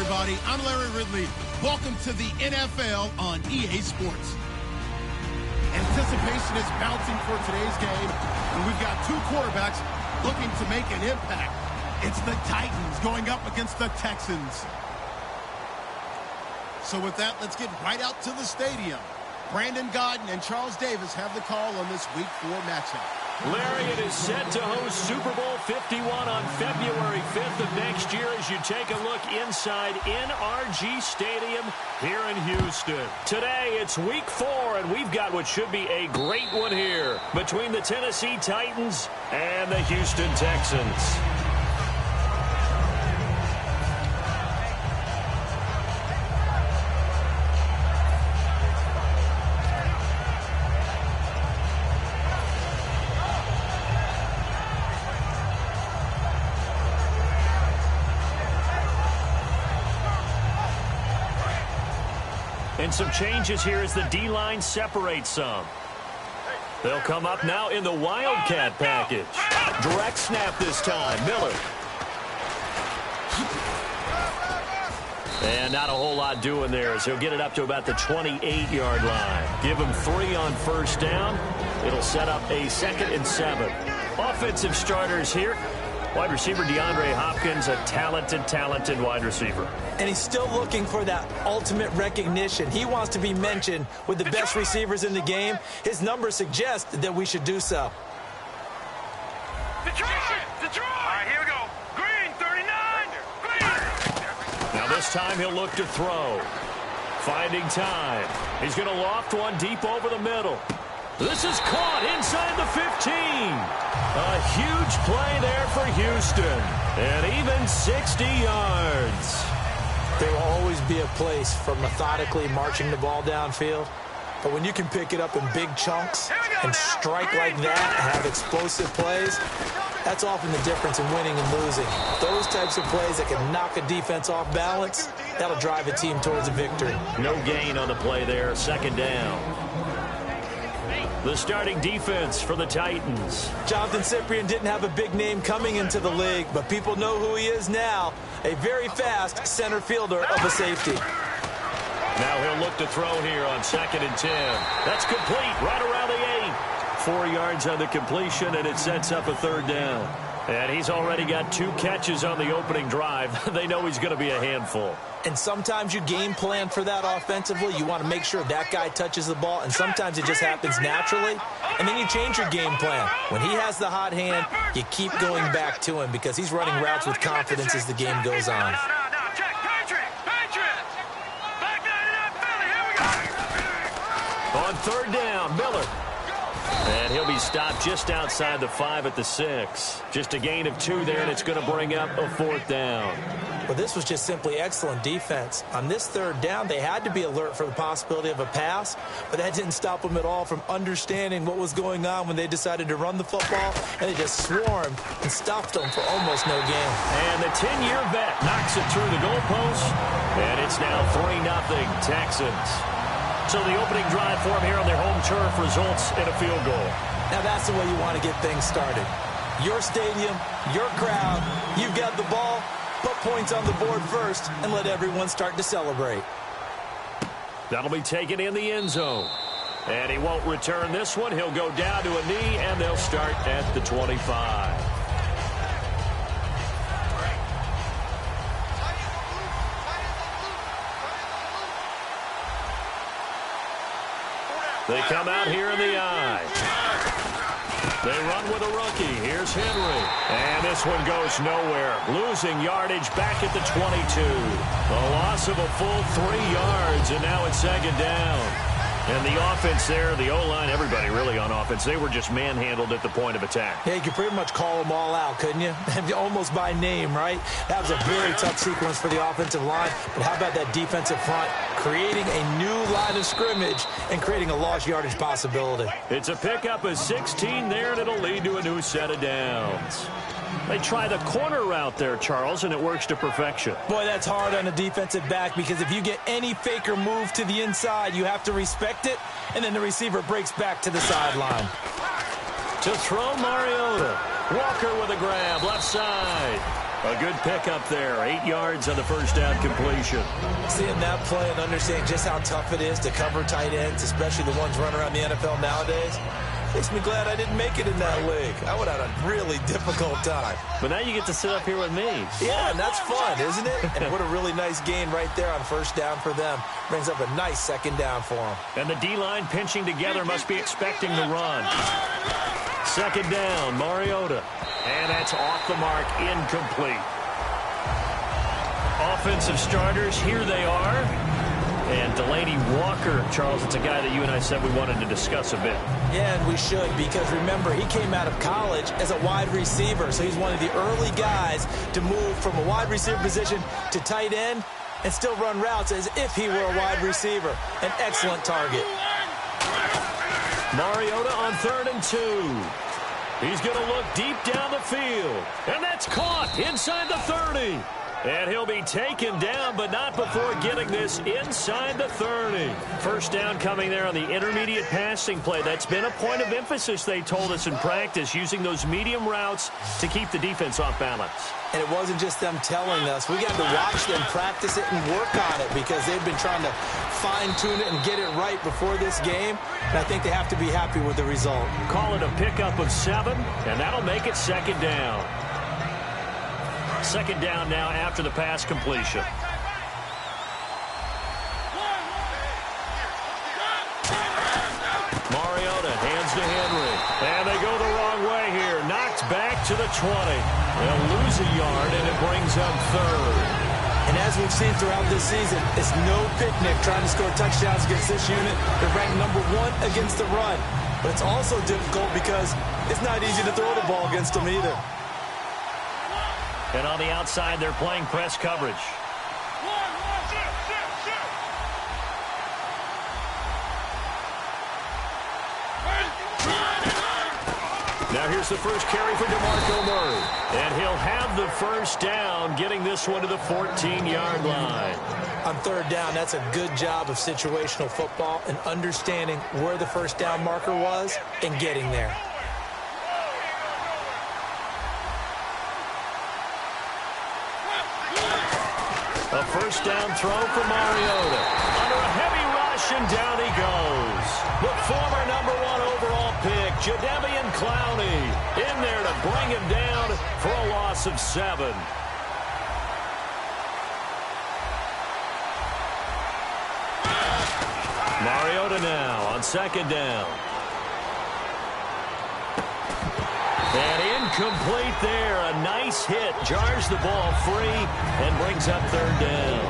everybody. I'm Larry Ridley. Welcome to the NFL on EA Sports. Anticipation is bouncing for today's game, and we've got two quarterbacks looking to make an impact. It's the Titans going up against the Texans. So with that, let's get right out to the stadium. Brandon Godden and Charles Davis have the call on this Week 4 matchup. Larry, it is set to host Super Bowl 51 on February 5th of next year as you take a look inside NRG Stadium here in Houston. Today, it's Week 4, and we've got what should be a great one here between the Tennessee Titans and the Houston Texans. And some changes here as the D-line separates some. They'll come up now in the Wildcat package. Direct snap this time. Miller. And not a whole lot doing there as he'll get it up to about the 28-yard line. Give him 3 on first down. It'll set up a 2nd and 7. Offensive starters here. Wide receiver DeAndre Hopkins, a talented wide receiver. And he's still looking for that ultimate recognition. He wants to be mentioned with the best receivers in the game. His numbers suggest that we should do so. Detroit! All right, here we go. Green, 39. Green. Now this time he'll look to throw. Finding time. He's going to loft one deep over the middle. This is caught inside the 15. A huge play there for Houston. And even 60 yards. There will always be a place for methodically marching the ball downfield. But when you can pick it up in big chunks and strike like that and have explosive plays, that's often the difference in winning and losing. Those types of plays that can knock a defense off balance, that'll drive a team towards a victory. No gain on the play there, 2nd down. The starting defense for the Titans. Jonathan Cyprien didn't have a big name coming into the league, but people know who he is now. A very fast center fielder of a safety. Now he'll look to throw here on 2nd and 10. That's complete right around the 8. 4 yards on the completion, and it sets up a 3rd down. And he's already got 2 catches on the opening drive. They know he's going to be a handful. And sometimes you game plan for that offensively. You want to make sure that guy touches the ball, and sometimes it just happens naturally. And then you change your game plan. When he has the hot hand, you keep going back to him because he's running routes with confidence as the game goes on. On 3rd down, Miller. And he'll be stopped just outside the 5 at the 6. Just a gain of 2 there, and it's going to bring up a 4th down. Well, this was just simply excellent defense. On this 3rd down, they had to be alert for the possibility of a pass, but that didn't stop them at all from understanding what was going on when they decided to run the football, and they just swarmed and stopped them for almost no gain. And the 10-year vet knocks it through the goalpost, and it's now 3-0 Texans. So the opening drive for them here on their home turf results in a field goal. Now that's the way you want to get things started. Your stadium, your crowd, you've got the ball, put points on the board first, and let everyone start to celebrate. That'll be taken in the end zone. And he won't return this one. He'll go down to a knee, and they'll start at the 25. They come out here in the eye. They run with a rookie. Here's Henry. And this one goes nowhere. Losing yardage back at the 22. A loss of a full 3 yards, and now it's 2nd down. And the offense there, the O-line, everybody really on offense, they were just manhandled at the point of attack. Yeah, you could pretty much call them all out, couldn't you? Almost by name, right? That was a very tough sequence for the offensive line. But how about that defensive front creating a new line of scrimmage and creating a lost yardage possibility? It's a pickup of 16 there, and it'll lead to a new set of downs. They try the corner route there, Charles, and it works to perfection. Boy, that's hard on a defensive back because if you get any fake or move to the inside, you have to respect it, and then the receiver breaks back to the sideline. To throw Mariota. Walker with a grab, left side. A good pickup there. 8 yards on the first down completion. Seeing that play and understanding just how tough it is to cover tight ends, especially the ones running around the NFL nowadays, makes me glad I didn't make it in that league. I would have had a really difficult time. But now you get to sit up here with me. Yeah, and that's fun, isn't it? And what a really nice gain right there on first down for them. Brings up a nice second down for them. And the D-line pinching together must be expecting the run. Second down, Mariota. And that's off the mark, incomplete. Offensive starters, here they are. And Delaney Walker, Charles, it's a guy that you and I said we wanted to discuss a bit. Yeah, and we should, because remember, he came out of college as a wide receiver, so he's one of the early guys to move from a wide receiver position to tight end and still run routes as if he were a wide receiver. An excellent target. Mariota on 3rd and 2. He's going to look deep down the field. And that's caught inside the 30. And he'll be taken down, but not before getting this inside the 30. First down coming there on the intermediate passing play. That's been a point of emphasis, they told us in practice, using those medium routes to keep the defense off balance. And it wasn't just them telling us. We got to watch them practice it and work on it because they've been trying to fine-tune it and get it right before this game. And I think they have to be happy with the result. Call it a pickup of 7, and that'll make it second down. Second down now after the pass completion. Mariota hands to Henry. And they go the wrong way here. Knocked back to the 20. They'll lose a yard, and it brings up 3rd. And as we've seen throughout this season, it's no picnic trying to score touchdowns against this unit. They're ranked number 1 against the run. But it's also difficult because it's not easy to throw the ball against them either. And on the outside, they're playing press coverage. Now here's the first carry for DeMarco Murray. And he'll have the first down, getting this one to the 14-yard line. On 3rd down, that's a good job of situational football and understanding where the first down marker was and getting there. A first down throw for Mariota. Under a heavy rush, and down he goes. The former number 1 overall pick, Jadeveon Clowney, in there to bring him down for a loss of 7. Mariota now on second down. And incomplete there. A nice hit. Jars the ball free and brings up 3rd down.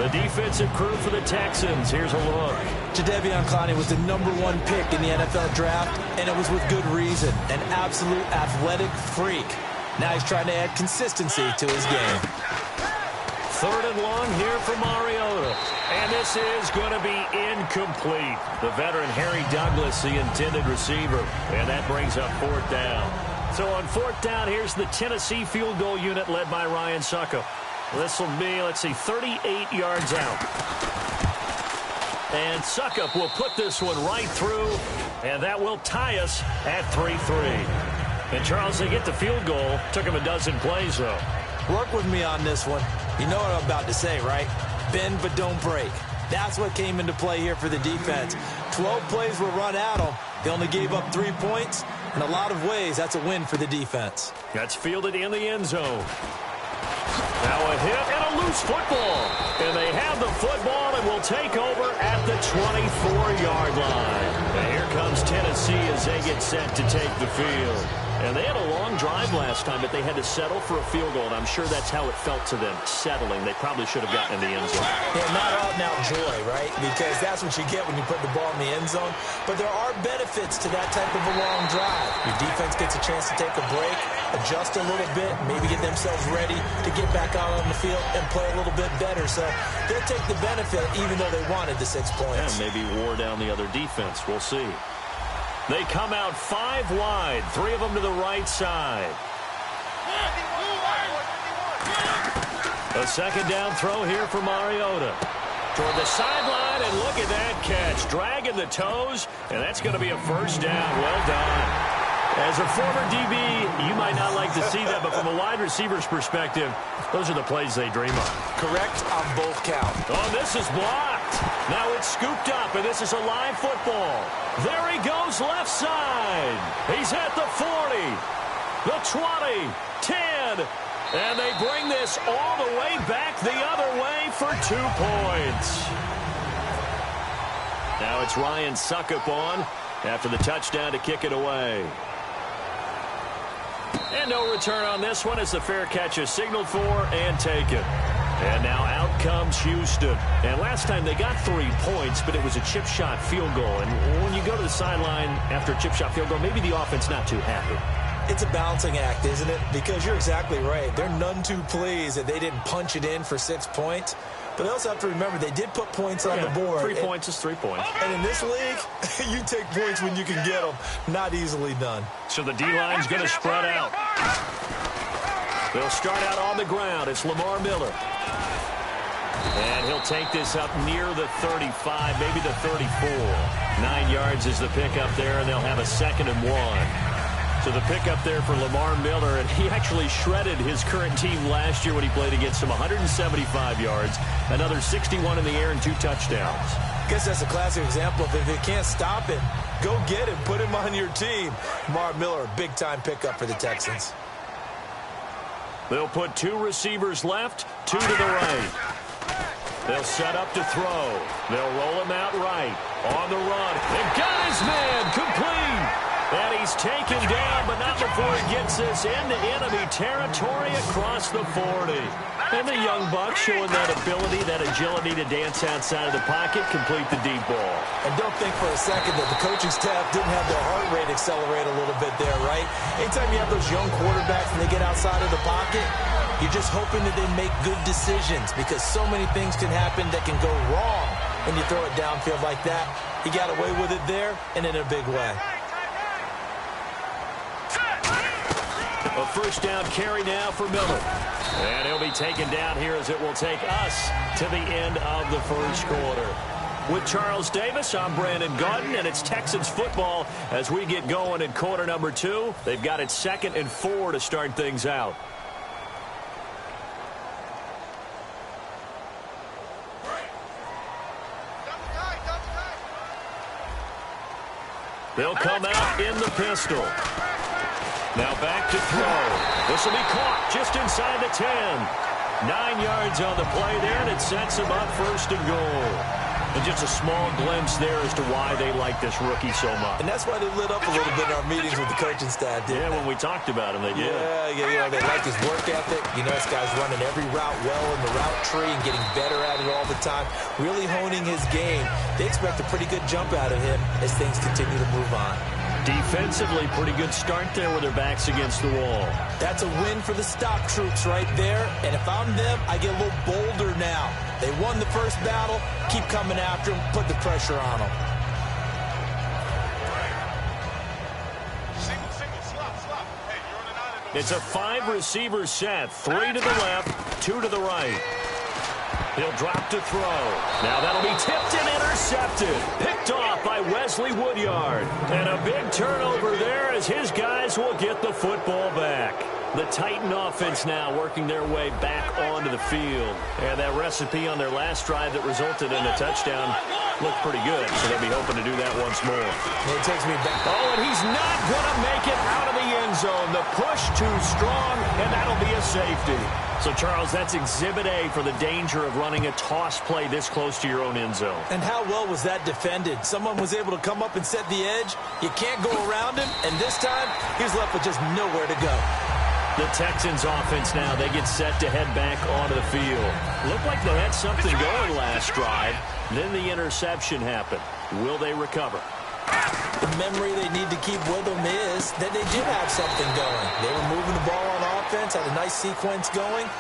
The defensive crew for the Texans. Here's a look. Jadeveon Clowney was the number 1 pick in the NFL draft, and it was with good reason. An absolute athletic freak. Now he's trying to add consistency to his game. 3rd and long here for Mariota. And this is going to be incomplete. The veteran Harry Douglas, the intended receiver. And that brings up 4th down. So on 4th down, here's the Tennessee field goal unit led by Ryan Suckup. This will be, 38 yards out. And Suckup will put this one right through. And that will tie us at 3-3. And Charles, they get the field goal. Took him a dozen plays, though. Work with me on this one. You know what I'm about to say, right? Bend but don't break. That's what came into play here for the defense. 12 plays were run at them. They only gave up 3 points. In a lot of ways, that's a win for the defense. That's fielded in the end zone. Now a hit and a loose football. And they have the football and will take over at the 24-yard line. And here comes Tennessee as they get set to take the field. And they had a long drive last time, but they had to settle for a field goal, and I'm sure that's how it felt to them, settling. They probably should have gotten in the end zone. Yeah, not out-and-out joy, right? Because that's what you get when you put the ball in the end zone. But there are benefits to that type of a long drive. Your defense gets a chance to take a break, adjust a little bit, maybe get themselves ready to get back out on the field and play a little bit better. So they'll take the benefit even though they wanted the 6 points. Yeah, maybe wore down the other defense. We'll see. They come out 5 wide, 3 of them to the right side. A second down throw here for Mariota. Toward the sideline, and look at that catch. Dragging the toes, and that's going to be a first down. Well done. As a former DB, you might not like to see that, but from a wide receiver's perspective, those are the plays they dream of. Correct on both counts. Oh, this is blocked. Now it's scooped up, and this is a live football. There he goes left side. He's at the 40, the 20, 10, and they bring this all the way back the other way for 2 points. Now it's Ryan Suckup on after the touchdown to kick it away. And no return on this one as the fair catch is signaled for and taken. And now out comes Houston. And last time they got 3 points, but it was a chip shot field goal. And when you go to the sideline after a chip shot field goal, maybe the offense not too happy. It's a balancing act, isn't it? Because you're exactly right. They're none too pleased that they didn't punch it in for 6 points. But they also have to remember they did put points on the board. 3 points is 3 points. And in this league, you take points when you can get them. Not easily done. So the D-line's going to spread out. They'll start out on the ground. It's Lamar Miller. And he'll take this up near the 35, maybe the 34. 9 yards is the pickup there, and they'll have a 2nd and 1. So the pickup there for Lamar Miller, and he actually shredded his current team last year when he played against them. 175 yards, another 61 in the air, and 2 touchdowns. I guess that's a classic example of if you can't stop him, go get him, put him on your team. Lamar Miller, a big-time pickup for the Texans. They'll put 2 receivers left, 2 to the right. They'll set up to throw. They'll roll him out right. On the run. They've got his man complete. And he's taken down, but not before he gets this into enemy territory across the 40. And the young buck showing that ability, that agility to dance outside of the pocket, complete the deep ball. And don't think for a second that the coaching staff didn't have their heart rate accelerate a little bit there, right? Anytime you have those young quarterbacks and they get outside of the pocket, you're just hoping that they make good decisions because so many things can happen that can go wrong when you throw it downfield like that. He got away with it there and in a big way. A first down carry now for Miller. And he'll be taken down here as it will take us to the end of the first quarter. With Charles Davis, I'm Brandon Gaudin, and it's Texans football as we get going in quarter number 2. They've got it 2nd and 4 to start things out. They'll come out in the pistol. Now back to throw. This will be caught just inside the 10. 9 yards on the play there, and it sets him up 1st and goal. And just a small glimpse there as to why they like this rookie so much. And that's why they lit up a little bit in our meetings with the coaching staff, didn't they? When we talked about him, they did. Yeah, they like his work ethic. You know, this guy's running every route well in the route tree and getting better at it all the time, really honing his game. They expect a pretty good jump out of him as things continue to move on. Defensively, pretty good start there with their backs against the wall. That's a win for the stop troops right there. And if I'm them, I get a little bolder now. They won the first battle. Keep coming after them. Put the pressure on them. It's a 5-receiver set. 3 to the left, 2 to the right. He'll drop to throw. Now that'll be tipped and intercepted. Picked off by Wesley Woodyard. And a big turnover there as his guys will get the football back. The Titan offense now working their way back onto the field. And that recipe on their last drive that resulted in a touchdown looked pretty good. So they'll be hoping to do that once more. It takes me back. Oh, and he's not going to make it out of the end zone. The push too strong, and that'll be a safety. So, Charles, that's Exhibit A for the danger of running a toss play this close to your own end zone. And how well was that defended? Someone was able to come up and set the edge. You can't go around him, and this time he was left with just nowhere to go. The Texans offense now, they get set to head back onto the field. Looked like they had something going last drive. Then the interception happened. Will they recover? The memory they need to keep with them is that they did have something going. They were moving the ball on offense, had a nice sequence going.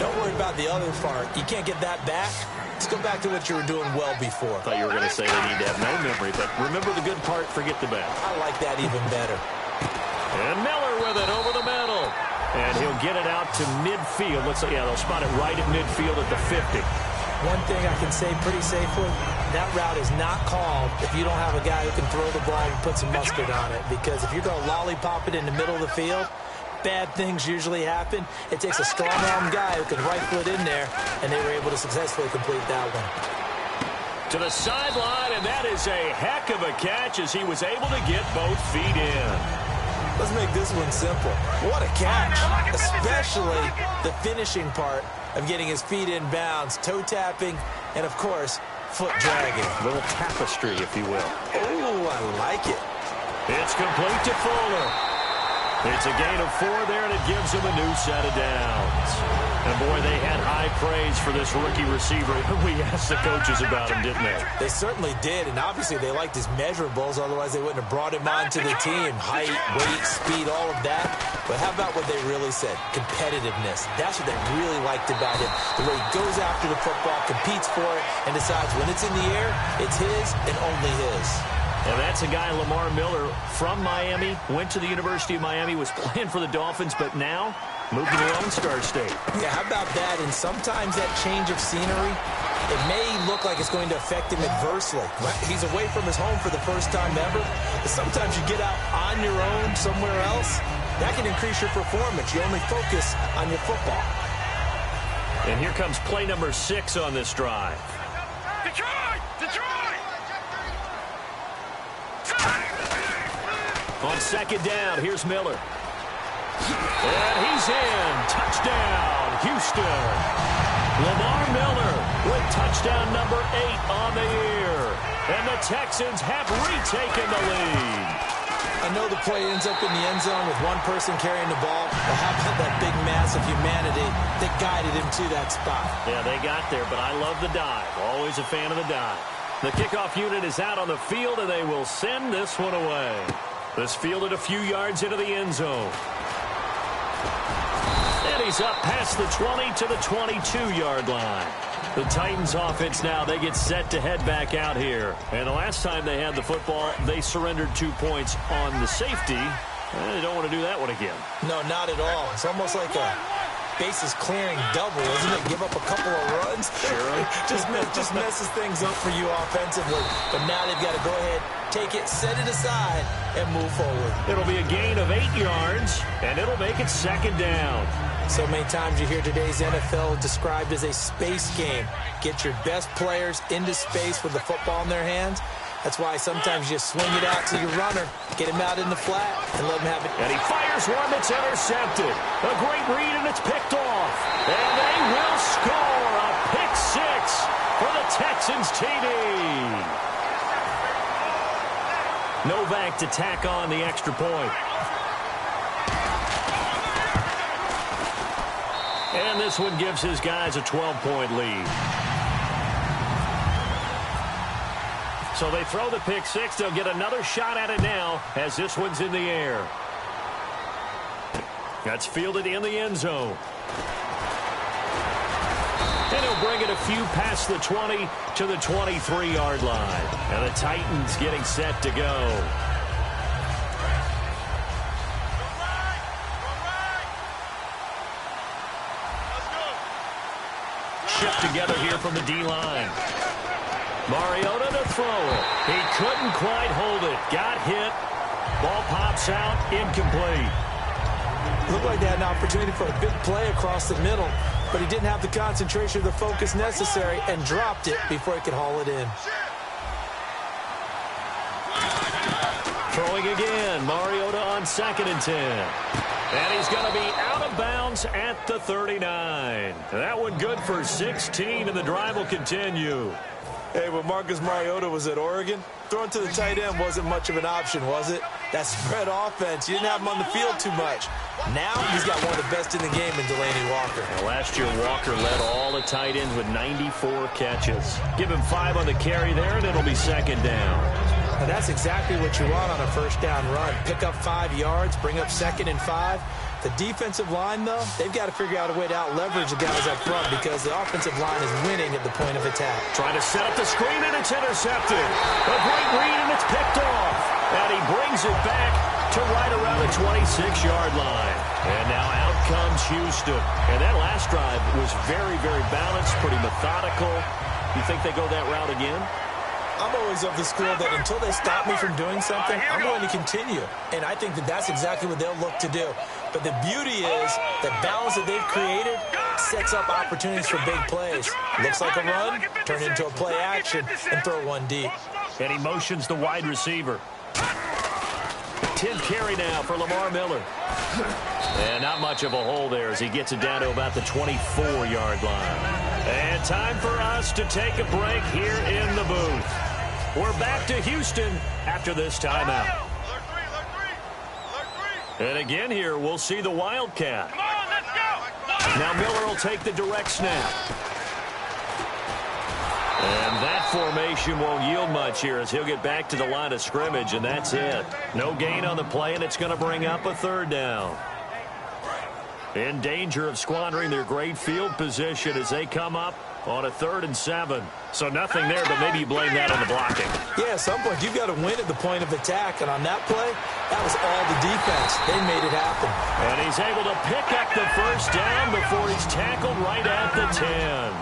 Don't worry about the other part. You can't get that back. Let's go back to what you were doing well before. I thought you were going to say they need to have no memory, but remember the good part, forget the bad. I like that even better. And Miller with it over the middle. And he'll get it out to midfield. They'll spot it right at midfield at the 50. One thing I can say pretty safely, that route is not called if you don't have a guy who can throw the ball and put some mustard on it. Because if you're going to lollipop it in the middle of the field, bad things usually happen. It takes a strong-arm guy who can rifle it in there, and they were able to successfully complete that one. To the sideline, and that is a heck of a catch as he was able to get both feet in. Let's make this one simple. What a catch, especially the finishing part of getting his feet in bounds, toe tapping, and, of course, foot dragging. A little tapestry, if you will. Oh, I like it. It's complete to Fuller. It's a gain of 4 there, and it gives him a new set of downs. And, boy, they had high praise for this rookie receiver. We asked the coaches about him, didn't they? They certainly did, and obviously they liked his measurables. Otherwise, they wouldn't have brought him onto the team. Height, weight, speed, all of that. But how about what they really said? Competitiveness. That's what they really liked about him. The way he goes after the football, competes for it, and decides when it's in the air, it's his and only his. And that's a guy, Lamar Miller, from Miami, went to the University of Miami, was playing for the Dolphins, but now moved to the Lone Star State. Yeah, how about that? And sometimes that change of scenery, it may look like it's going to affect him adversely. He's away from his home for the first time ever. But sometimes you get out on your own somewhere else, that can increase your performance. You only focus on your football. And here comes play number 6 on this drive. Detroit! Detroit! On second down, here's Miller. And he's in. Touchdown, Houston. Lamar Miller with touchdown number 8 on the year. And the Texans have retaken the lead. I know the play ends up in the end zone with one person carrying the ball, but how about that big mass of humanity that guided him to that spot? Yeah, they got there, but I love the dive. Always a fan of the dive. The kickoff unit is out on the field, and they will send this one away. This fielded a few yards into the end zone. And he's up past the 20 to the 22-yard line. The Titans offense now, they get set to head back out here. And the last time they had the football, they surrendered 2 points on the safety. They don't want to do that one again. No, not at all. It's almost like a bases clearing double, isn't it? Give up a couple of runs. Sure. just messes things up for you offensively. But now they've got to go ahead, take it, set it aside, and move forward. It'll be a gain of 8 yards, and it'll make it second down. So many times you hear today's NFL described as a space game. Get your best players into space with the football in their hands. That's why sometimes you swing it out to your runner, get him out in the flat, and let him have it. And he fires one that's intercepted. A great read, and it's picked off. And they will score a pick 6 for the Texans TD. Novak to tack on the extra point. And this one gives his guys a 12-point lead. So they throw the pick 6. They'll get another shot at it now as this one's in the air. That's fielded in the end zone. And he'll bring it a few past the 20 to the 23-yard line. And the Titans getting set to go. Shift together here from the D-line. Mariota to throw it. He couldn't quite hold it. Got hit. Ball pops out. Incomplete. Looked like they had an opportunity for a big play across the middle, but he didn't have the concentration or the focus necessary and dropped it before he could haul it in. Throwing again. Mariota on 2nd and 10. And he's going to be out of bounds at the 39. That one good for 16, and the drive will continue. Hey, when Marcus Mariota was at Oregon, throwing to the tight end wasn't much of an option, was it? That spread offense, you didn't have him on the field too much. Now he's got one of the best in the game in Delaney Walker. Now, last year, Walker led all the tight ends with 94 catches. Give him 5 on the carry there, and it'll be second down. And that's exactly what you want on a first down run. Pick up 5 yards, bring up 2nd and 5. The defensive line, though, they've got to figure out a way to out-leverage the guys up front because the offensive line is winning at the point of attack. Trying to set up the screen, and it's intercepted. A great read, and it's picked off. And he brings it back to right around the 26-yard line. And now out comes Houston. And that last drive was very, very balanced, pretty methodical. You think they go that route again? I'm always of the school that until they stop me from doing something, I'm going to continue. And I think that that's exactly what they'll look to do. But the beauty is the balance that they've created sets up opportunities for big plays. Looks like a run, turn into a play action, and throw one deep. And he motions the wide receiver. 10th carry now for Lamar Miller. And not much of a hole there as he gets it down to about the 24-yard line. And time for us to take a break here in the booth. We're back to Houston after this timeout. And again here, we'll see the Wildcat. Come on, let's go. Now Miller will take the direct snap. And that formation won't yield much here as he'll get back to the line of scrimmage, and that's it. No gain on the play, and it's going to bring up a third down. In danger of squandering their great field position as they come up on a 3rd and 7. So nothing there, but maybe you blame that on the blocking. Yeah, at some point, you've got to win at the point of attack. And on that play, that was all the defense. They made it happen. And he's able to pick up the first down before he's tackled right at the 10.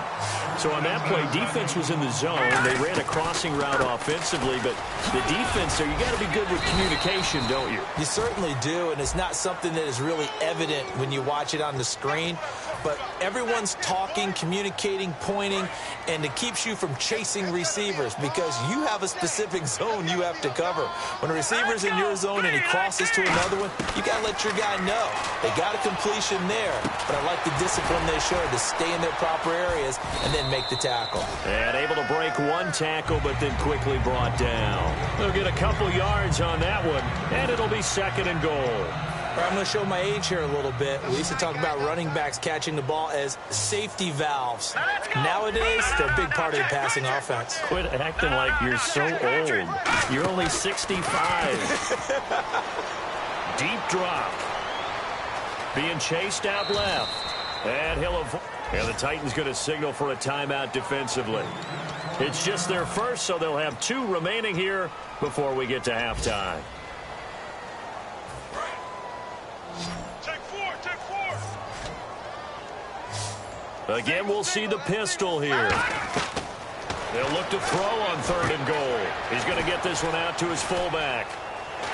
So on that play, defense was in the zone. They ran a crossing route offensively, but the defense there, you got to be good with communication, don't you? You certainly do, and it's not something that is really evident when you watch it on the screen. But everyone's talking, communicating, pointing, and it keeps you from chasing receivers because you have a specific zone you have to cover. When a receiver's in your zone and he crosses to another one, you got to let your guy know. They got a completion there, but I like the discipline they showed to stay in their proper areas and then make the tackle. And able to break one tackle, but then quickly brought down. They'll get a couple yards on that one, and it'll be 2nd and goal. I'm going to show my age here a little bit. We used to talk about running backs catching the ball as safety valves. Nowadays, they're a big part of the passing offense. Quit acting like you're so old. You're only 65. Deep drop. Being chased out left. And the Titans going to signal for a timeout defensively. It's just their first, so they'll have 2 remaining here before we get to halftime. Again, we'll see the pistol here. They'll look to throw on 3rd and goal. He's going to get this one out to his fullback.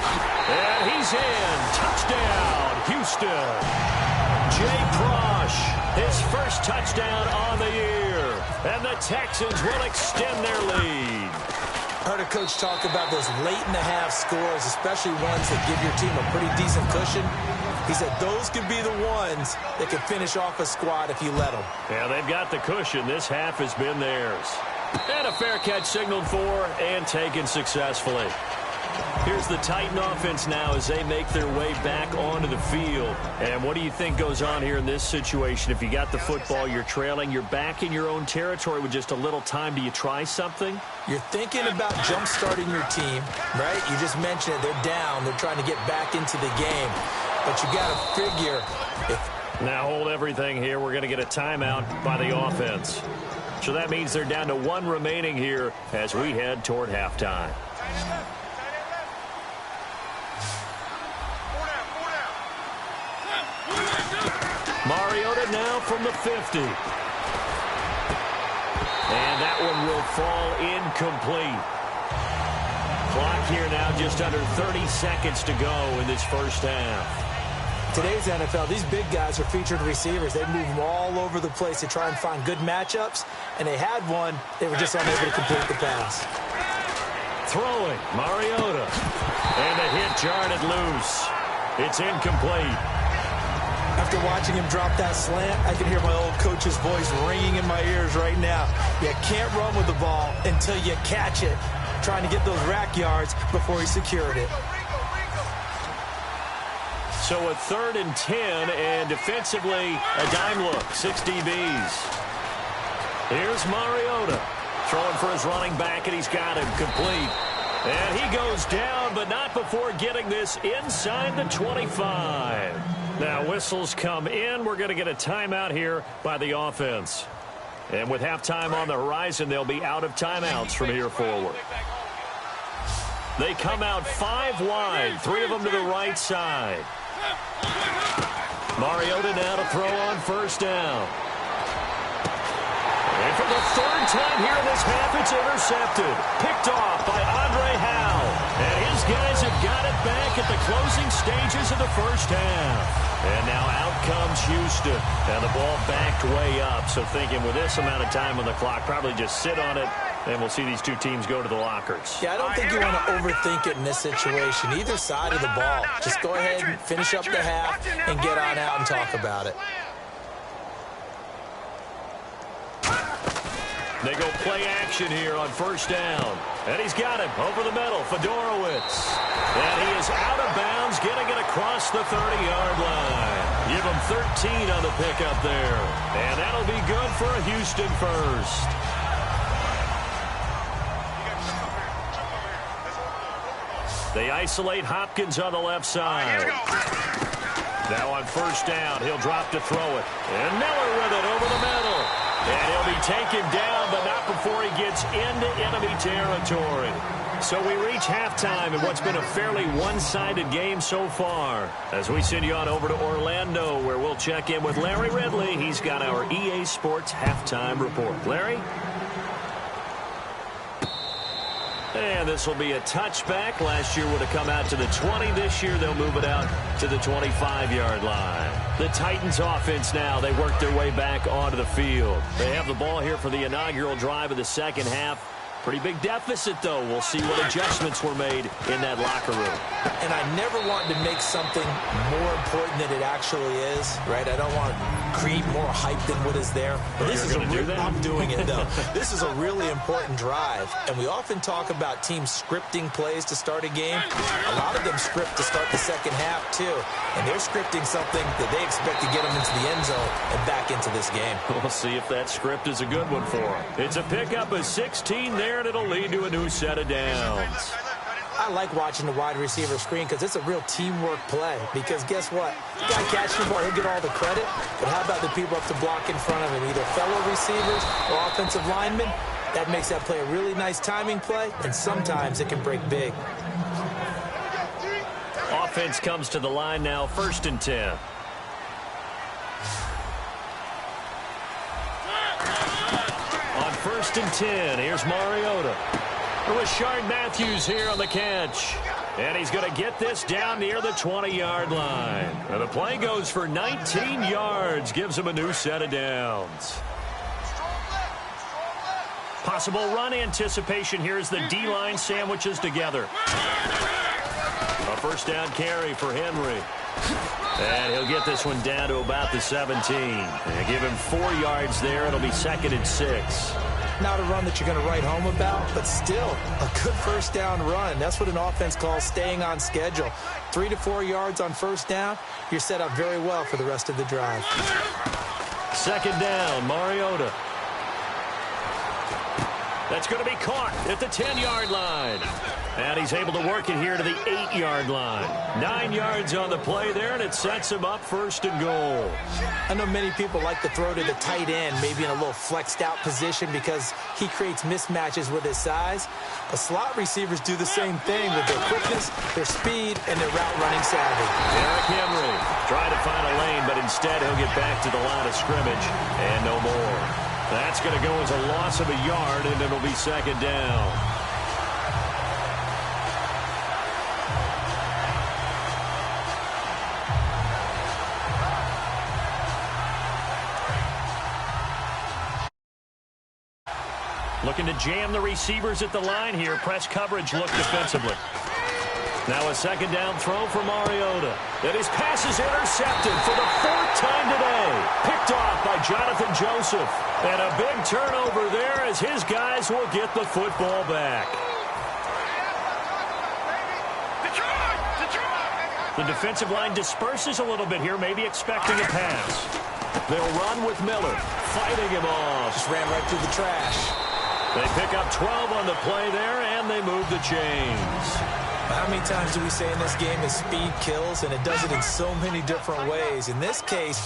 And he's in. Touchdown, Houston. Jay Prosh, his first touchdown on the year. And the Texans will extend their lead. I heard a coach talk about those late-in-the-half scores, especially ones that give your team a pretty decent cushion. He said those could be the ones that could finish off a squad if you let them. Yeah, they've got the cushion. This half has been theirs. And a fair catch signaled for and taken successfully. Here's the Titan offense now as they make their way back onto the field. And what do you think goes on here in this situation? If you got the football, you're trailing, you're back in your own territory with just a little time. Do you try something? You're thinking about jump-starting your team, right? You just mentioned it. They're down. They're trying to get back into the game. But you got to figure if... Now hold everything here. We're going to get a timeout by the offense. So that means they're down to 1 remaining here as we head toward halftime. Mariota now from the 50. And that one will fall incomplete. Clock here now just under 30 seconds to go in this first half. Today's NFL, these big guys are featured receivers. They move them all over the place to try and find good matchups. And they had one. They were just unable to complete the pass. Throwing, Mariota. And the hit jarred it loose. It's incomplete. After watching him drop that slant, I can hear my old coach's voice ringing in my ears right now. You can't run with the ball until you catch it. Trying to get those rack yards before he secured it. So a 3rd and 10, and defensively, a dime look, 6 DBs. Here's Mariota, throwing for his running back, and he's got him complete. And he goes down, but not before getting this inside the 25. Now whistles come in. We're going to get a timeout here by the offense. And with halftime on the horizon, they'll be out of timeouts from here forward. They come out 5 wide, 3 of them to the right side. Mariota now to throw on first down. And for the third time here in this half, it's intercepted. Picked off by Andre Howe. And his guys have got it back at the closing stages of the first half. And now out comes Houston. And the ball backed way up. So thinking with this amount of time on the clock, probably just sit on it. And we'll see these two teams go to the lockers. Yeah, I don't think you want to overthink it in this situation. Either side of the ball. Just go ahead and finish up the half and get on out and talk about it. They go play action here on first down. And he's got him over the middle, Fedorowicz. And he is out of bounds, getting it across the 30-yard line. Give him 13 on the pickup there. And that'll be good for a Houston first. They isolate Hopkins on the left side. Now on first down, he'll drop to throw it. And Miller with it over the middle. And he'll be taken down, but not before he gets into enemy territory. So we reach halftime in what's been a fairly one-sided game so far. As we send you on over to Orlando, where we'll check in with Larry Ridley. He's got our EA Sports halftime report. Larry? And this will be a touchback. Last year would have come out to the 20. This year they'll move it out to the 25-yard line. The Titans offense now, they work their way back onto the field. They have the ball here for the inaugural drive of the second half. Pretty big deficit, though. We'll see what adjustments were made in that locker room. And I never want to make something more important than it actually is, right? I don't want to create more hype than what is there. But this is I'm doing it, though. This is a really important drive. And we often talk about teams scripting plays to start a game. A lot of them script to start the second half, too. And they're scripting something that they expect to get them into the end zone and back into this game. We'll see if that script is a good one for them. It's a pickup of 16 there, and it'll lead to a new set of downs. I like watching the wide receiver screen because it's a real teamwork play. Because guess what? The guy catching the ball, he'll get all the credit. But how about the people up to block in front of him? Either fellow receivers or offensive linemen. That makes that play a really nice timing play, and sometimes it can break big. Offense comes to the line now, 1st and 10. On 1st and 10, here's Mariota. Rashard Matthews here on the catch. And he's going to get this down near the 20-yard line. And the play goes for 19 yards, gives him a new set of downs. Possible run anticipation here as the D-line sandwiches together. A first down carry for Henry. And he'll get this one down to about the 17. And give him 4 yards there. It'll be 2nd and 6. Not a run that you're going to write home about, but still a good first down run. That's what an offense calls staying on schedule. 3 to 4 yards on first down. You're set up very well for the rest of the drive. 2nd down, Mariota. That's going to be caught at the 10-yard line. And he's able to work it here to the 8-yard line. 9 yards on the play there, and it sets him up 1st and goal. I know many people like to throw to the tight end, maybe in a little flexed out position because he creates mismatches with his size. But slot receivers do the same thing with their quickness, their speed, and their route running savvy. Derrick Henry trying to find a lane, but instead he'll get back to the line of scrimmage and no more. That's going to go as a loss of a yard, and it'll be 2nd down. Looking to jam the receivers at the line here. Press coverage look defensively. Now a 2nd down throw for Mariota. And his pass is intercepted for the 4th time today. Picked off by Jonathan Joseph. And a big turnover there as his guys will get the football back. The defensive line disperses a little bit here, maybe expecting a pass. They'll run with Miller, fighting him off. Just ran right through the trash. They pick up 12 on the play there, and they move the chains. How many times do we say in this game is speed kills, and it does it in so many different ways. In this case,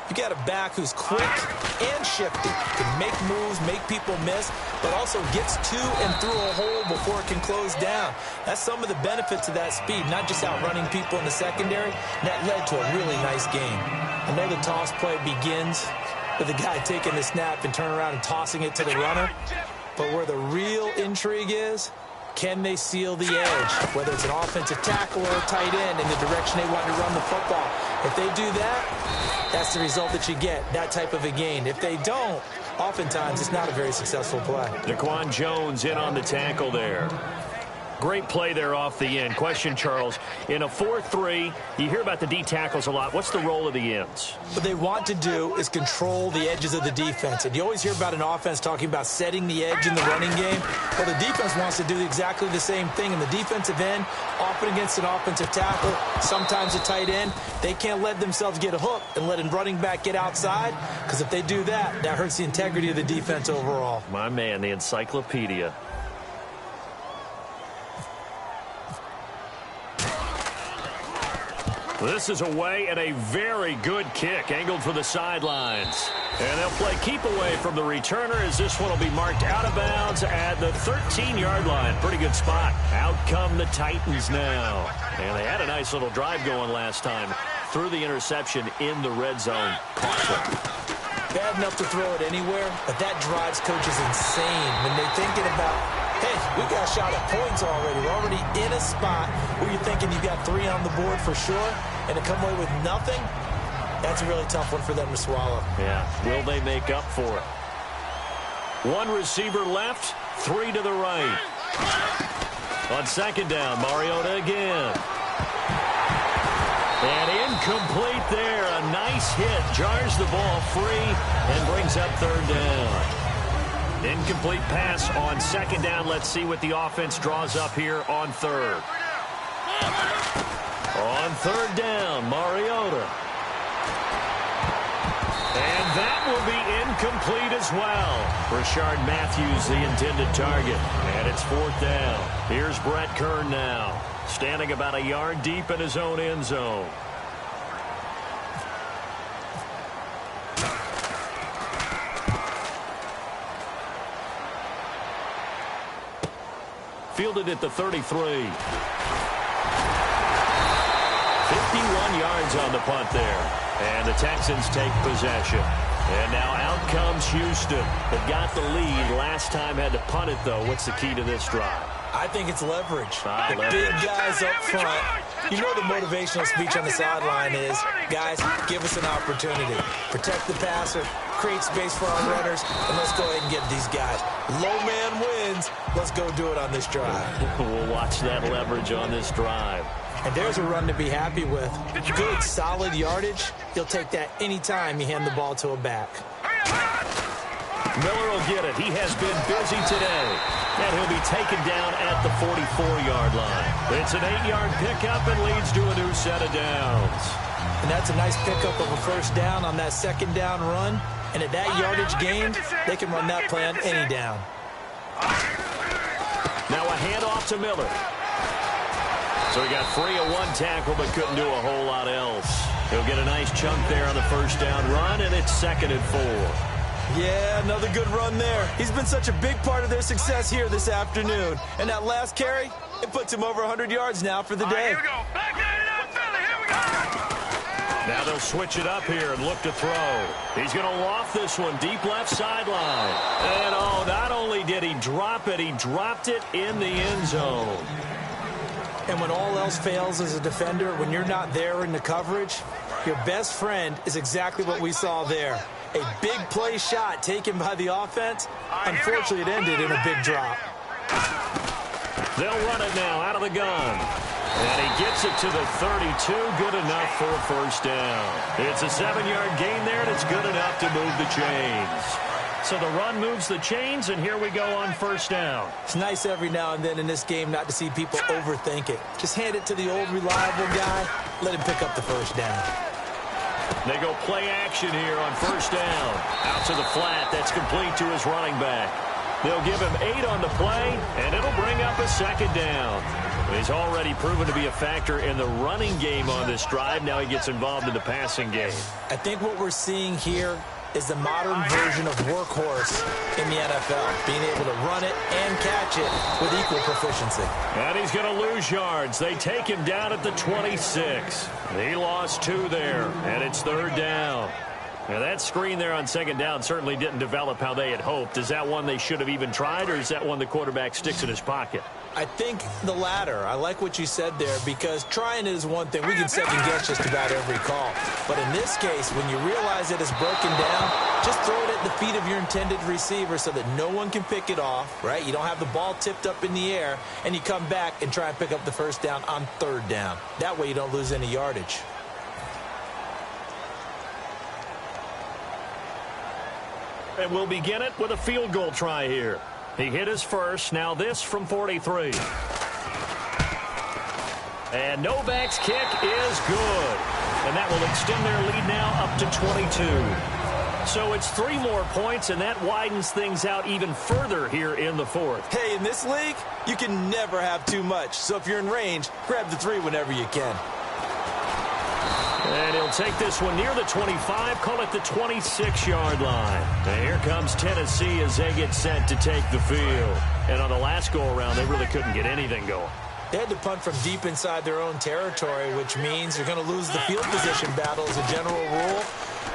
you got a back who's quick and shifty, can make moves, make people miss, but also gets to and through a hole before it can close down. That's some of the benefits of that speed, not just outrunning people in the secondary. That led to a really nice game. I know the toss play begins with the guy taking the snap and turning around and tossing it to the runner. But where the real intrigue is, can they seal the edge, whether it's an offensive tackle or a tight end in the direction they want to run the football? If they do that, that's the result that you get, that type of a gain. If they don't, oftentimes it's not a very successful play. Daquan Jones in on the tackle there. Great play there off the end. Question, Charles, in a 4-3, you hear about the D tackles a lot. What's the role of the ends? What they want to do is control the edges of the defense. And you always hear about an offense talking about setting the edge in the running game. Well, the defense wants to do exactly the same thing. And the defensive end, often against an offensive tackle, sometimes a tight end, they can't let themselves get hooked and let a running back get outside, because if they do that, that hurts the integrity of the defense overall. My man, the encyclopedia. This is away and a very good kick, angled for the sidelines. And they'll play keep away from the returner as this one will be marked out of bounds at the 13-yard line. Pretty good spot. Out come the Titans now. And they had a nice little drive going last time. Threw the interception in the red zone. Costly. Bad enough to throw it anywhere, but that drives coaches insane when they're thinking about, hey, we got a shot at points already. We're already in a spot where you're thinking you got 3 on the board for sure, and to come away with nothing, that's a really tough one for them to swallow. Yeah, will they make up for it? 1 receiver left, 3 to the right. On second down, Mariota again. And incomplete there. A nice hit. Jars the ball free and brings up third down. Incomplete pass on second down. Let's see what the offense draws up here on third. On third down, Mariota. And that will be incomplete as well. Rashard Matthews, the intended target. And it's fourth down. Here's Brett Kern now, standing about a yard deep in his own end zone. Fielded at the 33. 51 yards on the punt there. And the Texans take possession. And now out comes Houston. They got the lead. Last time had to punt it, though. What's the key to this drive? I think it's leverage. Leverage. Big guys up front. You know the motivational speech on the sideline is, guys, give us an opportunity. Protect the passer, create space for our runners, and let's go ahead and get these guys. Low man wins. Let's go do it on this drive. We'll watch that leverage on this drive. And there's a run to be happy with. Good, solid yardage. You'll take that anytime you hand the ball to a back. Miller will get it. He has been busy today. And he'll be taken down at the 44-yard line. It's an 8-yard pickup and leads to a new set of downs. And that's a nice pickup of a first down on that second down run. And at that yardage gained, they can run that play on any down. Now a handoff to Miller. So he got free of 1 tackle but couldn't do a whole lot else. He'll get a nice chunk there on the first down run, and it's 2nd and 4. Yeah, another good run there. He's been such a big part of their success here this afternoon. And that last carry, it puts him over 100 yards now for the day. Here we go. Back it up, Philly. Here we go. Now they'll switch it up here and look to throw. He's going to loft this one deep left sideline. And, oh, not only did he drop it, he dropped it in the end zone. And when all else fails as a defender, when you're not there in the coverage, your best friend is exactly what we saw there. A big play shot taken by the offense. Unfortunately, it ended in a big drop. They'll run it now out of the gun. And he gets it to the 32. Good enough for a first down. It's a 7-yard gain there, and it's good enough to move the chains. So the run moves the chains, and here we go on first down. It's nice every now and then in this game not to see people overthink it. Just hand it to the old reliable guy. Let him pick up the first down. They go play action here on first down. Out to the flat. That's complete to his running back. They'll give him 8 on the play, and it'll bring up a 2nd down. He's already proven to be a factor in the running game on this drive. Now he gets involved in the passing game. I think what we're seeing here is the modern version of workhorse in the NFL, being able to run it and catch it with equal proficiency. And he's going to lose yards. They take him down at the 26. He lost 2 there, and it's 3rd down. Now, that screen there on second down certainly didn't develop how they had hoped. Is that one they should have even tried, or is that one the quarterback sticks in his pocket? I think the latter. I like what you said there, because trying is one thing. We can second-guess just about every call. But in this case, when you realize it is broken down, just throw it at the feet of your intended receiver so that no one can pick it off, right? You don't have the ball tipped up in the air, and you come back and try and pick up the first down on third down. That way you don't lose any yardage. And we'll begin it with a field goal try here. He hit his first. Now this from 43. And Novak's kick is good. And that will extend their lead now up to 22. So it's 3 more points, and that widens things out even further here in the fourth. Hey, in this league, you can never have too much. So if you're in range, grab the 3 whenever you can. And he'll take this one near the 25, call it the 26-yard line. And here comes Tennessee as they get set to take the field. And on the last go-around, they really couldn't get anything going. They had to punt from deep inside their own territory, which means you're going to lose the field position battle as a general rule.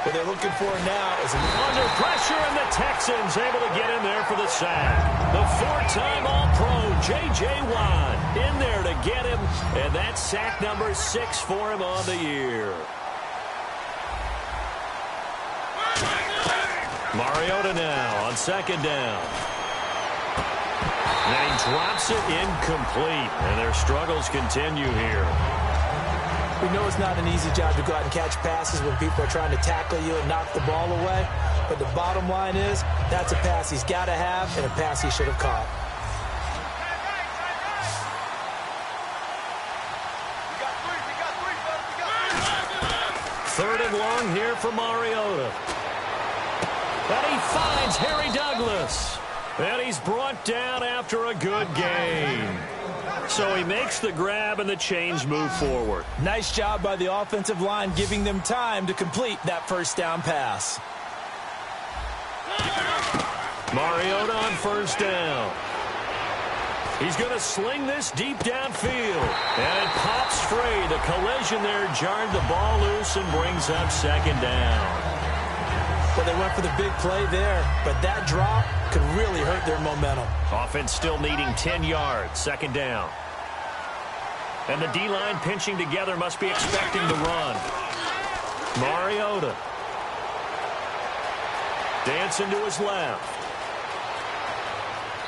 What they're looking for now is under pressure, and the Texans able to get in there for the sack. The 4-time All-Pro, J.J. Watt, in there to get him, and that's sack number 6 for him on the year. Mariota now on second down. And he drops it incomplete, and their struggles continue here. We know it's not an easy job to go out and catch passes when people are trying to tackle you and knock the ball away. But the bottom line is, that's a pass he's got to have and a pass he should have caught. Third and long here for Mariota. And he finds Harry Douglas. And he's brought down after a good game. So he makes the grab, and the chains move forward. Nice job by the offensive line, giving them time to complete that first down pass. Mariota on first down. He's going to sling this deep downfield. And it pops free. The collision there jarred the ball loose and brings up second down. Well, they went for the big play there, but that drop could really hurt their momentum. Offense still needing 10 yards, second down. And the D-line pinching together, must be expecting the run. Mariota. Dancing to his left.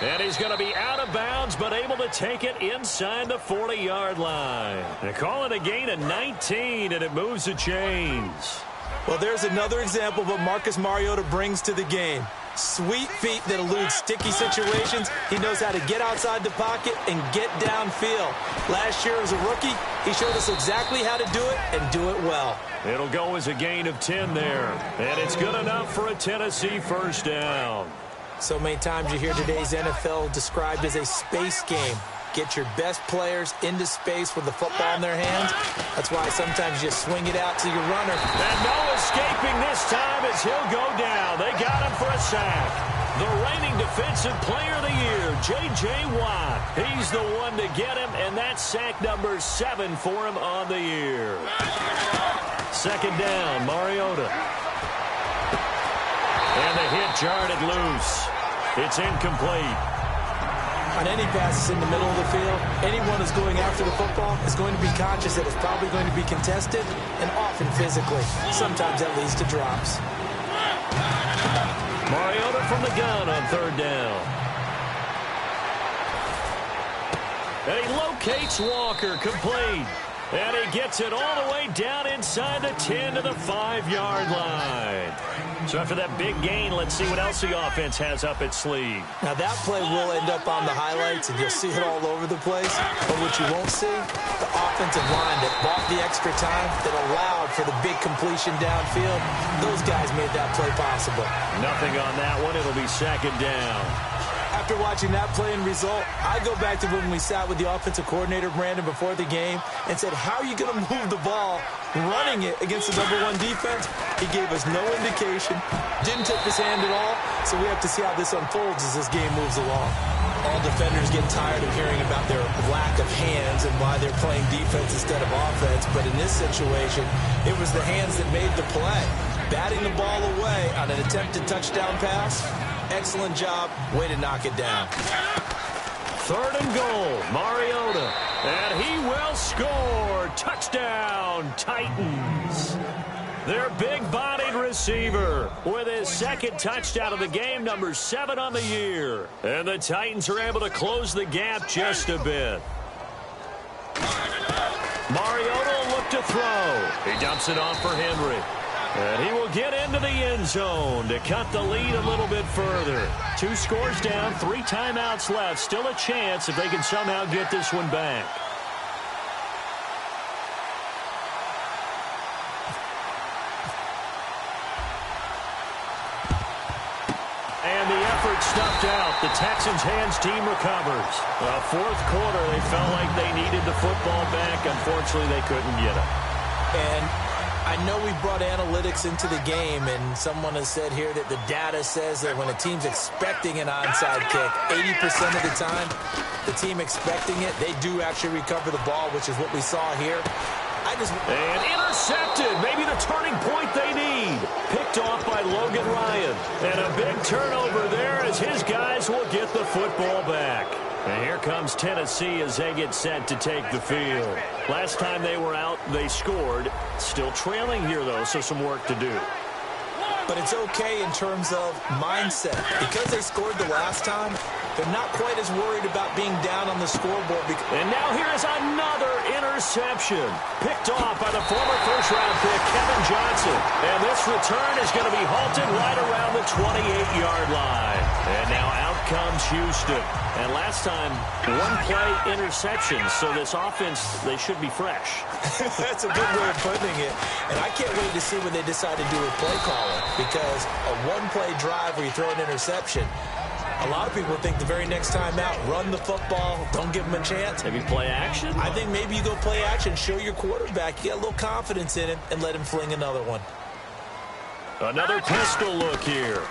And he's going to be out of bounds, but able to take it inside the 40-yard line. They call it a gain of 19, and it moves the chains. Well, there's another example of what Marcus Mariota brings to the game. Sweet feet that elude sticky situations. He knows how to get outside the pocket and get downfield. Last year as a rookie, he showed us exactly how to do it and do it well. It'll go as a gain of 10 there. And it's good enough for a Tennessee first down. So many times you hear today's NFL described as a space game. Get your best players into space with the football in their hands. That's why sometimes you swing it out to your runner. And no escaping this time as he'll go down. They got him for a sack. The reigning defensive player of the year, J.J. Watt. He's the one to get him, and that's sack number 7 for him on the year. Second down, Mariota. And the hit jarred it loose. It's incomplete. On any passes in the middle of the field, anyone who's going after the football is going to be conscious that it's probably going to be contested, and often physically. Sometimes that leads to drops. Mariota from the gun on third down. And he locates Walker, complete. And he gets it all the way down inside the 10 to the 5-yard line. So after that big gain, let's see what else the offense has up its sleeve. Now that play will end up on the highlights, and you'll see it all over the place. But what you won't see, the offensive line that bought the extra time, that allowed for the big completion downfield. Those guys made that play possible. Nothing on that one. It'll be second down. After watching that play and result, I go back to when we sat with the offensive coordinator, Brandon, before the game and said, how are you going to move the ball running it against the #1 defense? He gave us no indication, didn't tip his hand at all, so we have to see how this unfolds as this game moves along. All defenders get tired of hearing about their lack of hands and why they're playing defense instead of offense, but in this situation, it was the hands that made the play. batting the ball away on an attempted touchdown pass. Excellent job. Way to knock it down. 3rd and goal, Mariota. And he will score. Touchdown, Titans. Their big-bodied receiver with his 2nd touchdown of the game, number 7 on the year. And the Titans are able to close the gap just a bit. Mariota will look to throw. He dumps it off for Henry. And he will get into the end zone to cut the lead a little bit further. 2 scores down, 3 timeouts left. Still a chance if they can somehow get this one back. And the effort snuffed out. The Texans' hands team recovers. 4th quarter, they felt like they needed the football back. Unfortunately, they couldn't get it. And I know we brought analytics into the game, and someone has said here that the data says that when a team's expecting an onside kick, 80% of the time, the team expecting it, they do actually recover the ball, which is what we saw here. And intercepted. Maybe the turning point they need. Picked off by Logan Ryan. And a big turnover there as his guys will get the football back. And here comes Tennessee as they get set to take the field. Last time they were out, they scored. Still trailing here, though, so some work to do. But it's okay in terms of mindset. Because they scored the last time, they're not quite as worried about being down on the scoreboard. And now here is another interception. Picked off by the former first-round pick, Kevin Johnson. And this return is going to be halted right around the 28-yard line. And now out comes Houston. And last time, 1-play interception. So this offense, they should be fresh. That's a good way of putting it. And I can't wait to see what they decide to do with play calling. Because a 1-play drive where you throw an interception, a lot of people think the very next time out, run the football, don't give them a chance. Maybe play action? I think maybe you go play action, show your quarterback, you get a little confidence in him, and let him fling another one. Another pistol look here.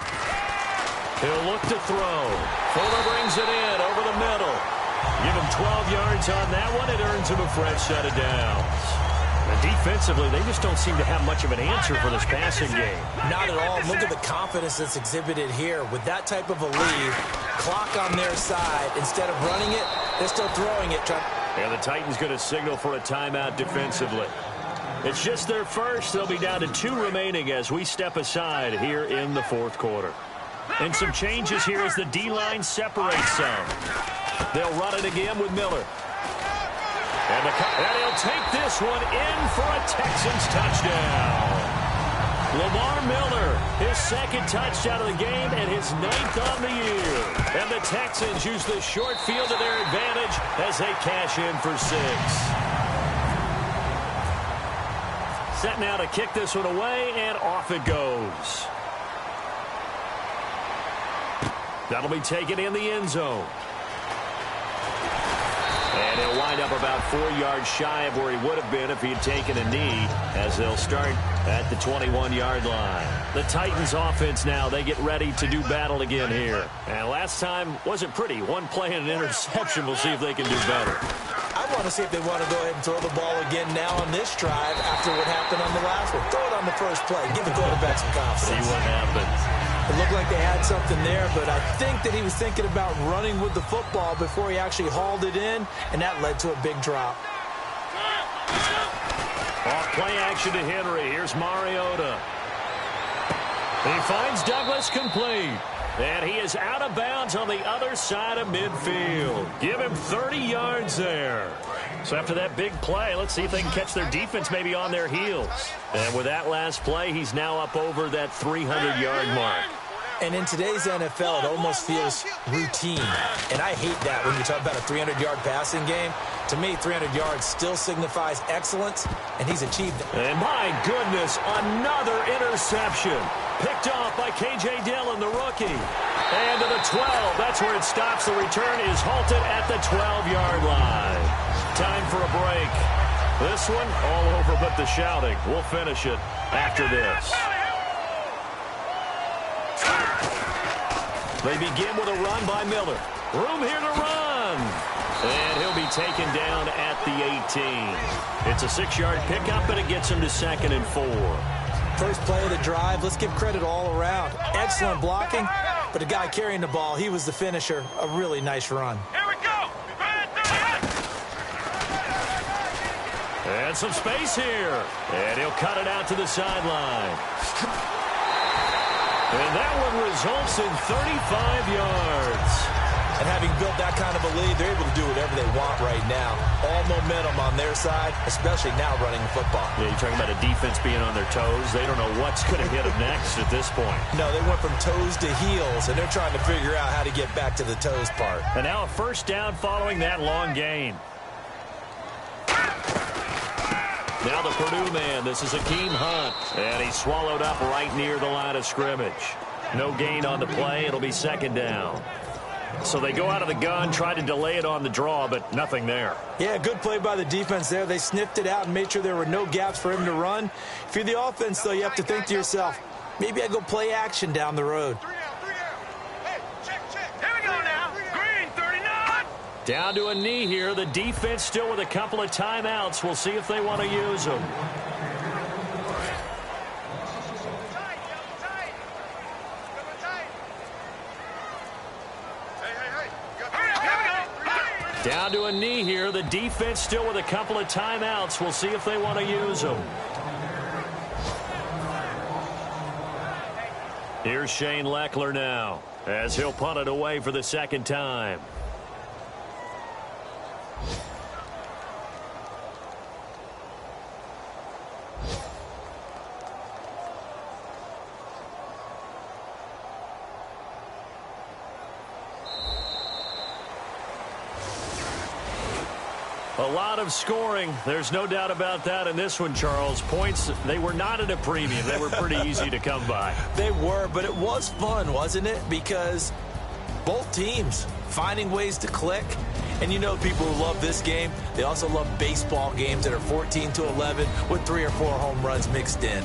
He'll look to throw. Fuller brings it in over the middle. Give him 12 yards on that one. It earns him a fresh set of downs. And defensively, they just don't seem to have much of an answer for this passing game. Not at all. Look at the confidence that's exhibited here. With that type of a lead, clock on their side, instead of running it, they're still throwing it. And the Titans going to signal for a timeout defensively. It's just their first. They'll be down to 2 remaining as we step aside here in the 4th quarter. And some changes here as the D-line separates some. They'll run it again with Miller. And he'll take this one in for a Texans touchdown. Lamar Miller, his 2nd touchdown of the game and his 9th on the year. And the Texans use the short field to their advantage as they cash in for 6. Set now to kick this one away, and off it goes. That'll be taken in the end zone. And he'll wind up about 4 yards shy of where he would have been if he had taken a knee, as they'll start at the 21-yard line. The Titans offense now, they get ready to do battle again here. And last time wasn't pretty. 1 play and an interception. We'll see if they can do better. I want to see if they want to go ahead and throw the ball again now on this drive after what happened on the last one. Throw it on the first play. Give the quarterback some confidence. See what happens. It looked like they had something there, but I think that he was thinking about running with the football before he actually hauled it in, and that led to a big drop. Off play action to Henry. Here's Mariota. He finds Douglas complete. And he is out of bounds on the other side of midfield. Give him 30 yards there. So after that big play, let's see if they can catch their defense maybe on their heels. And with that last play, he's now up over that 300-yard mark. And in today's NFL, it almost feels routine. And I hate that when you talk about a 300-yard passing game. To me, 300 yards still signifies excellence, and he's achieved it. And my goodness, another interception. Picked off by K.J. Dillon, the rookie. And to the 12. That's where it stops. The return is halted at the 12-yard line. Time for a break. This one, all over but the shouting. We'll finish it after this. They begin with a run by Miller. Room here to run. And he'll be taken down at the 18. It's a 6-yard pickup, but it gets him to 2nd and 4. First play of the drive, let's give credit all around. Excellent blocking, but the guy carrying the ball, he was the finisher. A really nice run. Here we go. And some space here. And he'll cut it out to the sideline. And that one results in 35 yards. And having built that kind of a lead, they're able to do whatever they want right now. All momentum on their side, especially now running the football. Yeah, you're talking about a defense being on their toes. They don't know what's going to hit them next at this point. No, they went from toes to heels, and they're trying to figure out how to get back to the toes part. And now a first down following that long gain. Now the Purdue man, this is Akeem Hunt. And he's swallowed up right near the line of scrimmage. No gain on the play. It'll be second down. So they go out of the gun, try to delay it on the draw, but nothing there. Yeah, good play by the defense there. They sniffed it out and made sure there were no gaps for him to run. If you're the offense, though, you have to think to yourself, maybe I go play action down the road. Hey, check. Here we go now. Green, 39. Down to a knee here. The defense still with a couple of timeouts. We'll see if they want to use them. Down to a knee here. The defense still with a couple of timeouts. We'll see if they want to use them. Here's Shane Leckler now as he'll punt it away for the second time. A lot of scoring. There's no doubt about that in this one, Charles. Points, they were not at a premium. They were pretty easy to come by. They were, but it was fun, wasn't it? Because both teams finding ways to click. And you know people who love this game, they also love baseball games that are 14-11 with 3 or 4 home runs mixed in.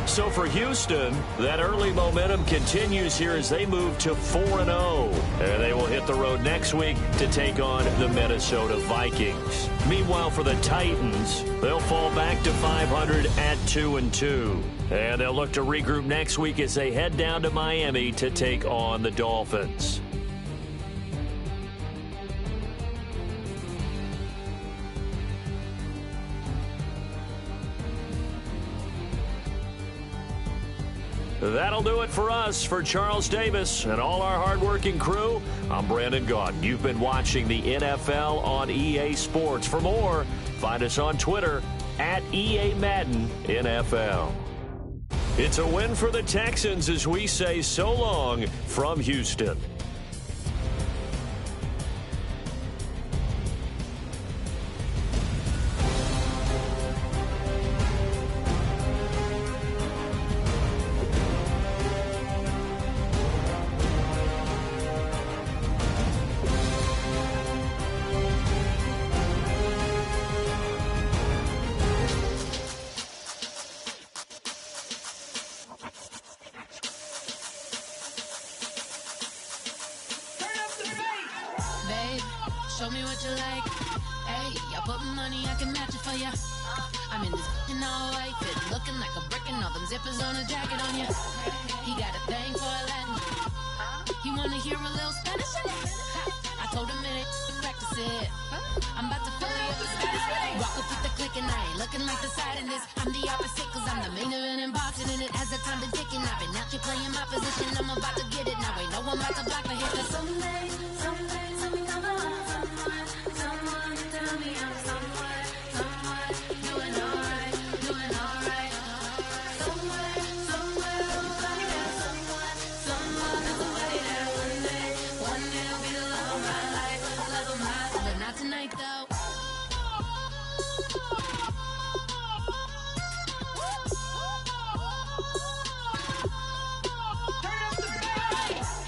So for Houston, that early momentum continues here as they move to 4-0. And they will hit the road next week to take on the Minnesota Vikings. Meanwhile, for the Titans, they'll fall back to 500 at 2-2. And they'll look to regroup next week as they head down to Miami to take on the Dolphins. That'll do it for us. For Charles Davis and all our hardworking crew, I'm Brandon Gaudin. You've been watching the NFL on EA Sports. For more, find us on Twitter at EA Madden NFL. It's a win for the Texans as we say so long from Houston. Show me what you like. Hey, I put money, I can match it for ya. I'm in this in all white fit, looking like a brick and all them zippers on a jacket on ya. He got a thing for a Latin. He wanna hear a little Spanish in it. I told him it ain't to practice it. I'm about to fill you up with status. Walk up with the click and I ain't looking like the side in this. I'm the opposite cause I'm the main event in boxing and it has the time been ticking. I've been out here playing my position, I'm about to get it. Now ain't no one about to block the hit. Cause someday, something come along. Someone tell me I'm someone doing alright. Somewhere, somebody got someone that's somebody that one day will be the love of my life, but not tonight though.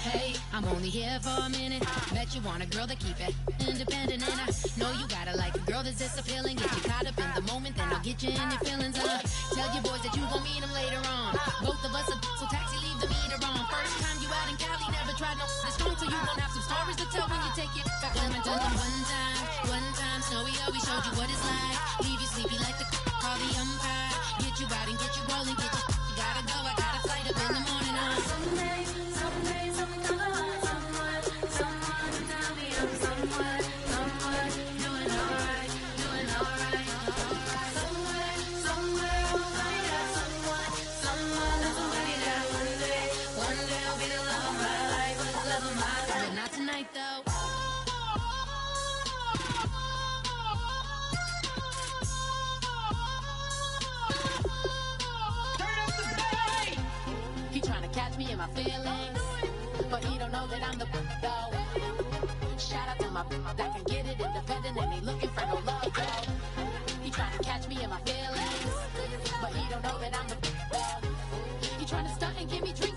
Hey, I'm only here for a minute. Bet you want a girl to keep it independent, and I know you gotta like a girl that's this appealing. Get you caught up in the moment, then I'll get you in your feelings. Tell your boys that you gon' meet them later on. Both of us are so taxi, leave the meter on. First time you out in Cali, never tried no this strong, so you gon' have some stories to tell when you take it back. One time, Snowy always showed you what it's like. Leave you sleepy like the call the umpire. Get get you out and get you rolling, get you. Gotta go, I got a flight up in the morning. Someday, someone tell me I'm someone doing alright. Somewhere we'll find out someone, somebody that one day will be the love of my life, but not tonight though. He tryna catch me in my feelings, but he don't know that I'm the though. Shout out to my that can get it independent and ain't looking for no love though. He tryna catch me in my feelings, but he don't know that I'm the though. He tryna stunt and give me drinks.